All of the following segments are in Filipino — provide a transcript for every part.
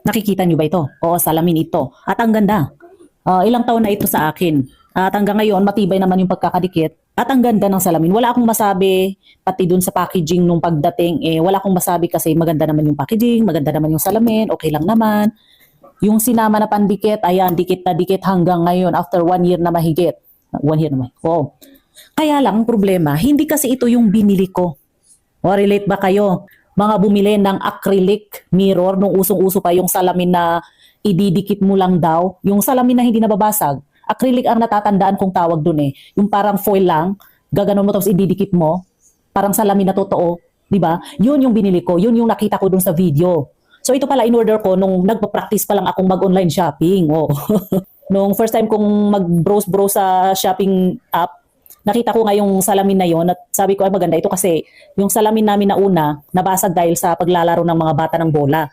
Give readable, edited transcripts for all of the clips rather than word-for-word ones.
Nakikita niyo ba ito? Oo, salamin ito. At ang ganda. Ilang taon na ito sa akin. At hanggang ngayon, matibay naman yung pagkakadikit. At ang ganda ng salamin. Wala akong masabi, pati dun sa packaging nung pagdating, wala akong masabi kasi maganda naman yung packaging, maganda naman yung salamin, okay lang naman. Yung sinama na pandikit, ayan, dikit na dikit hanggang ngayon, after 1 year na mahigit. 1 year naman. Wow. Kaya lang, ang problema, hindi kasi ito yung binili ko. O, relate ba kayo? Mga bumili ng acrylic mirror, nung usong-uso pa yung salamin na ididikit mo lang daw. Yung salamin na hindi nababasag. Acrylic ang natatandaan kong tawag dun eh. Yung parang foil lang, gaganon mo tapos ididikit mo. Parang salamin na totoo. Di ba? Yun yung binili ko. Yun yung nakita ko dun sa video. So ito pala in-order ko nung nagpa-practice pa lang akong mag-online shopping. Oh. Nung first time kong mag-browse sa shopping app, nakita ko nga yung salamin na yon at sabi ko ay maganda ito kasi yung salamin namin na una nabasag dahil sa paglalaro ng mga bata ng bola.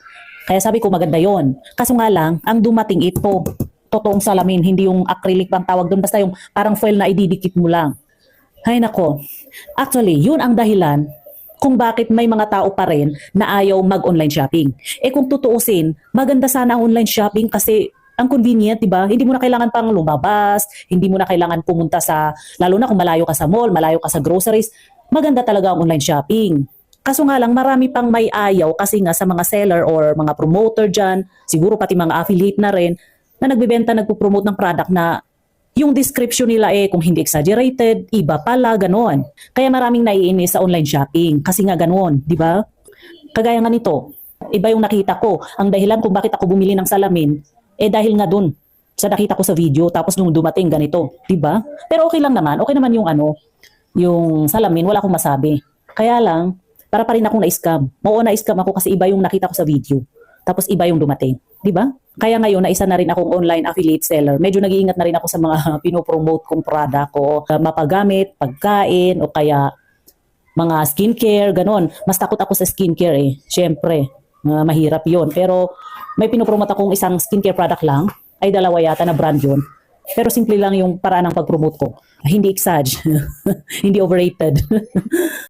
Kaya sabi ko maganda yon. Kaso nga lang, ang dumating ito, totoong salamin, hindi yung acrylic pang tawag doon, basta yung parang foil na ididikit mo lang. Hay nako. Actually, yun ang dahilan kung bakit may mga tao pa rin na ayaw mag-online shopping. Kung tutuusin, maganda sana ang online shopping kasi ang convenient, di ba? Hindi mo na kailangan pang lumabas, hindi mo na kailangan pumunta sa, lalo na kung malayo ka sa mall, malayo ka sa groceries, maganda talaga ang online shopping. Kaso nga lang, marami pang may ayaw kasi nga sa mga seller or mga promoter dyan, siguro pati mga affiliate na rin, na nagbebenta, nagpo-promote ng product na yung description nila kung hindi exaggerated, iba pala, ganoon. Kaya maraming naiinis sa online shopping kasi nga ganoon, di ba? Kagaya nga nito, iba yung nakita ko. Ang dahilan kung bakit ako bumili ng salamin, dahil nga dun sa nakita ko sa video, tapos nung dumating ganito, di ba? Pero okay lang naman, okay naman yung yung salamin, wala akong masabi. Kaya lang, para pa rin akong na-scam. Oo, na-scam ako kasi iba yung nakita ko sa video. Tapos iba yung dumating, di ba? Kaya ngayon, naisa na rin akong online affiliate seller. Medyo nag-iingat na rin ako sa mga pinopromote kong product ko. Mapagamit, pagkain, o kaya mga skincare, ganon. Mas takot ako sa skincare eh. Siyempre, mahirap yon. Pero may pinopromote akong isang skincare product lang. Ay dalawa yata na brand yun. Pero simple lang yung paraan ng pag-promote ko. Hindi exag. Hindi overrated.